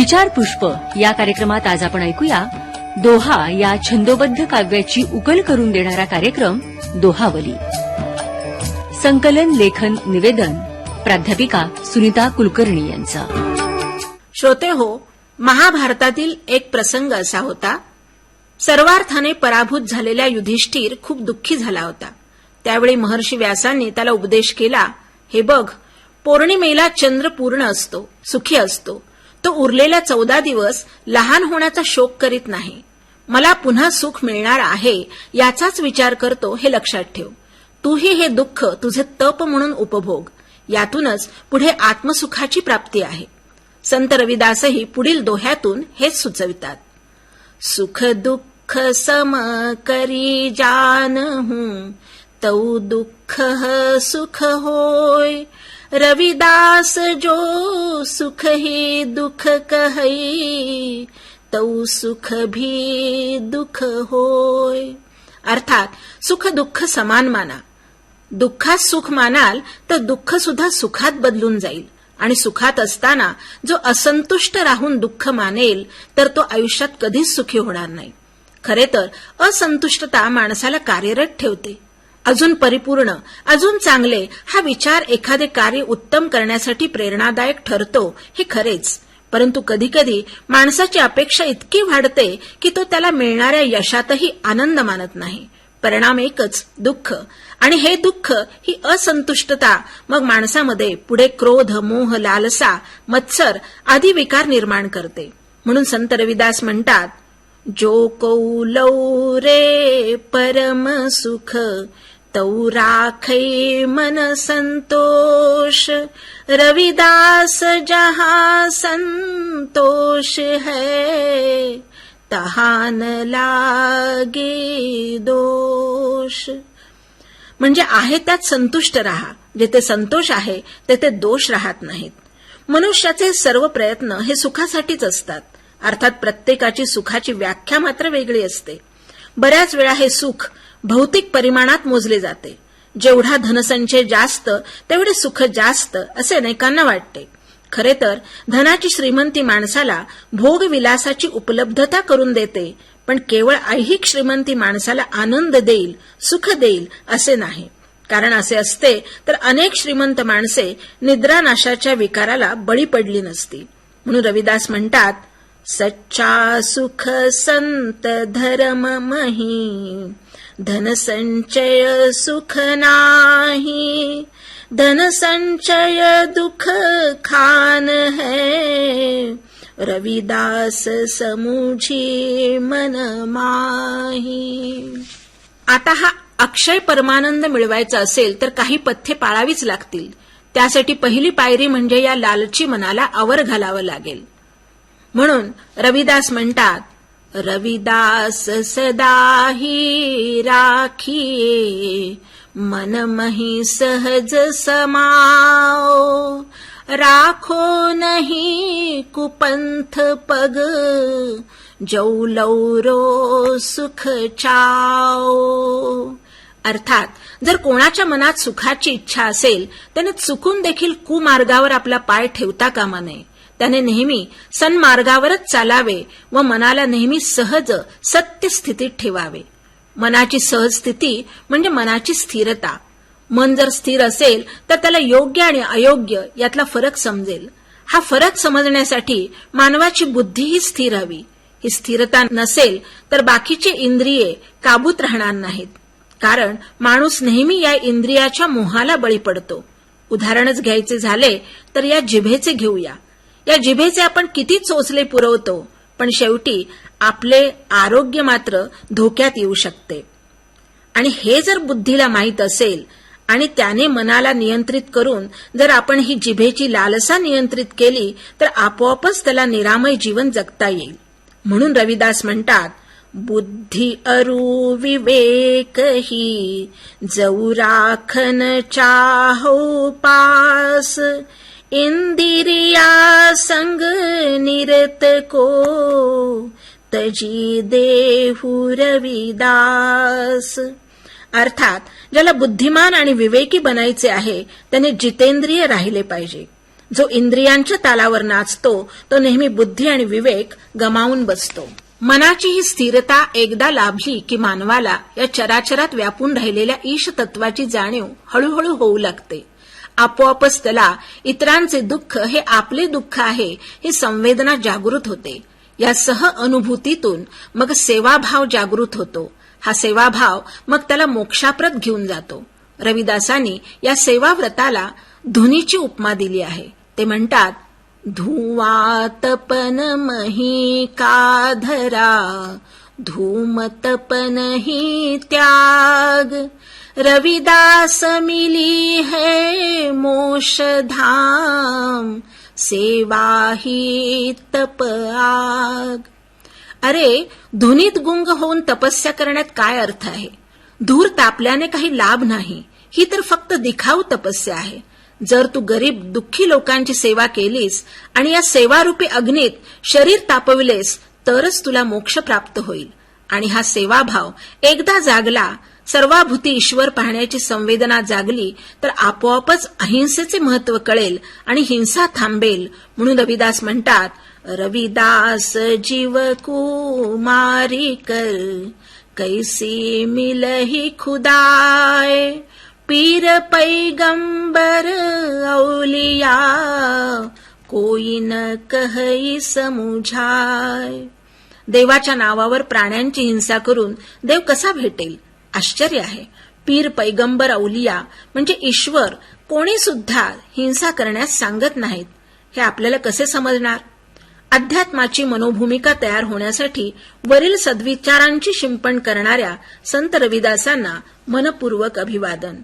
विचार पुष्प या कार्यक्रमात आज आपण ऐकूया दोहा या छंदोबद्ध काव्याची उकल करून देणारा कार्यक्रम दोहावली. संकलन लेखन निवेदन प्राध्यापिका सुनीता कुलकर्णी यांचा. श्रोते हो, महाभारतातील एक प्रसंग असा होता. सर्वार्थाने पराभूत झालेला युधिष्ठिर खूप दुःखी झाला होता. त्यावेळी महर्षी व्यासांनी त्याला उपदेश केला, हे बघ, पौर्णिमेला चंद्र पूर्ण असतो, सुखी असतो. तो उरलेला 14 दिवस लहान होण्याचा शोक करीत नाही. मला पुन्हा सुख मिळणार आहे याचाच विचार करतो हे लक्षात ठेव. तूही हे दुःख तुझे तप म्हणून उपभोग. यातूनच पुढे आत्मसुखाची प्राप्ती आहे. संत रविदासही पुढील दोह्यातून हेच सुचवितात. सुख दुःख सम करी जानहूं, तौ दुःख सुख होय. रविदास जो सुख ही दुख कहई, तौ सुख भी दुख होय. अर्थात सुख दुःख समान माना. दुःखात सुख मानाल तर दुःख सुद्धा सुखात बदलून जाईल. आणि सुखात असताना जो असंतुष्ट राहून दुःख मानेल तर तो आयुष्यात कधीच सुखी होणार नाही. खरे तर असंतुष्टता माणसाला कार्यरत ठेवते. अजून परिपूर्ण, अजून चांगले हा विचार एखादे कार्य उत्तम करण्यासाठी प्रेरणादायक ठरतो हे खरेच. परंतु कधीकधी माणसाची अपेक्षा इतकी वाढते की तो त्याला मिळणाऱ्या यशातही आनंद मानत नाही. परिणाम एकच, दुःख. आणि हे दुःख, ही असंतुष्टता मग माणसामध्ये पुढे क्रोध, मोह, लालसा, मत्सर आदी विकार निर्माण करते. म्हणून संत रविदास म्हणतात, जो कौलौ रे परम सुख, तौ राखै मन संतोष. रविदास जहाँ संतोष है, तहाँ न लागे दोष. म्हणजे आहे त्यात संतुष्ट राहा. जेथे संतोष आहे तेथे दोष राहत नाहीत. मनुष्याचे सर्व प्रयत्न हे सुखासाठीच असतात. अर्थात प्रत्येकाची सुखाची व्याख्या मात्र वेगळी असते. बऱ्याच वेळा हे सुख भौतिक परिमाणात मोजले जाते. जेवढा धनसंचय जास्त तेवढे सुख जास्त असे अनेकांना वाटते. खरे तर धनाची श्रीमंती माणसाला भोगविलासाची उपलब्धता करून देते, पण केवळ ऐहिक श्रीमंती माणसाला आनंद देईल, सुख देईल असे नाही. कारण असे असते तर अनेक श्रीमंत माणसे निद्रानाशाच्या विकाराला बळी पडली नसती. म्हणून रविदास म्हणतात, सच्चा सुख संत धर्म मही, धन संचय सुख नाही. धन संचय दुख खान है, रविदास समूझी मन माही. आता हा अक्षय परमानंद मिळवायचा असेल तर काही पथ्ये पाळावीच लागतील. त्यासाठी पहिली पायरी म्हणजे या लालची मनाला आवर घालावं लागेल. म्हणून रविदास म्हणतात, रविदास सदाही राखिये, मन मही सहज समाओ. राखो नहीं कुपंथ पग, जो लौरो सुख चाओ. अर्थात जर कोणाच्या मनात सुखाची इच्छा असेल त्याने चुकून देखील कुमार्गावर आपला पाय ठेवता कामा नये. त्याने नेहमी सन्मार्गावरच चालावे व मनाला नेहमी सहज सत्य स्थितीत ठेवावे. मनाची सहज स्थिती म्हणजे मनाची स्थिरता. मन जर स्थिर असेल तर त्याला योग्य आणि अयोग्य यातला फरक समजेल. हा फरक समजण्यासाठी मानवाची बुद्धीही स्थिर हवी. ही स्थिरता नसेल तर बाकीचे इंद्रिये काबूत राहणार नाहीत. कारण माणूस नेहमी या इंद्रियाच्या मोहाला बळी पडतो. उदाहरणच घ्यायचे झाले तर या जिभेचे घेऊया. या जिभेचे आपण किती चोचले पुरवतो, पण शेवटी आपले आरोग्य मात्र धोक्यात येऊ शकते. आणि हे जर बुद्धीला माहीत असेल आणि त्याने मनाला नियंत्रित करून जर आपण ही जिभेची लालसा नियंत्रित केली तर आपोआपच त्याला निरामय जीवन जगता येईल. म्हणून रविदास म्हणतात, बुद्धी अरु विवेक ही, जऊ राखन चाहो पास. इंदिरिया संग निरत को, तजी देहु रविदास. अर्थात ज्याला बुद्धिमान आणि विवेकी बनायचे आहे त्याने जितेंद्रिय राहिले पाहिजे. जो इंद्रियांच्या तालावर नाचतो तो नेहमी बुद्धी आणि विवेक गमावून बसतो. मनाची ही स्थिरता एकदा लाभली की मानवाला या चराचरात व्यापून राहिलेल्या ईश तत्वाची जाणीव हळूहळू होऊ लागते. आपोआपच त्याला इतरांचे दुःख हे आपले दुःख आहे ही संवेदना जागृत होते. या सह अनुभूतीतून मग सेवाभाव जागृत होतो. हा सेवाभाव मग त्याला मोक्षाप्रत घेऊन जातो. रविदासांनी या सेवाव्रताला धुनीची उपमा दिली आहे. ते म्हणतात, धुवा तपन मही का धरा, धूम तपन ही त्याग, रविदास मिली है मोक्ष धाम, सेवा ही तप आग. अरे, धुनीत गुंग होऊन तपस्या करण्यात काय अर्थ आहे? धूर तापल्याने काही लाभ नाही. ही तर फक्त दिखाऊ तपस्या आहे. जर तू गरीब दुःखी लोकांची सेवा केलीस आणि या सेवारूपी अग्नीत शरीर तापविलेस तरच तुला मोक्ष प्राप्त होईल. आणि हा सेवाभाव एकदा जागला, सर्वाभूती ईश्वर पाहण्याची संवेदना जागली तर आपोआपच अहिंसेचे महत्व कळेल आणि हिंसा थांबेल. म्हणून रविदास म्हणतात, रविदास जीव को मारी कर, कैसी मिलही खुदाय, पीर पैगंबर औलिया, कोई न कहई समुझाय. देवाच्या नावावर प्राण्यांची हिंसा करून देव कसा भेटेल? आश्चर्य आहे. पीर पैगंबर औलिया म्हणजे ईश्वर कोणी सुद्धा हिंसा करण्यास सांगत नाहीत. हे आपल्याला कसे समजणार? अध्यात्माची मनोभूमिका तयार होण्यासाठी वरील सद्विचारांची शिंपण करणाऱ्या संत रविदासांना मनपूर्वक अभिवादन.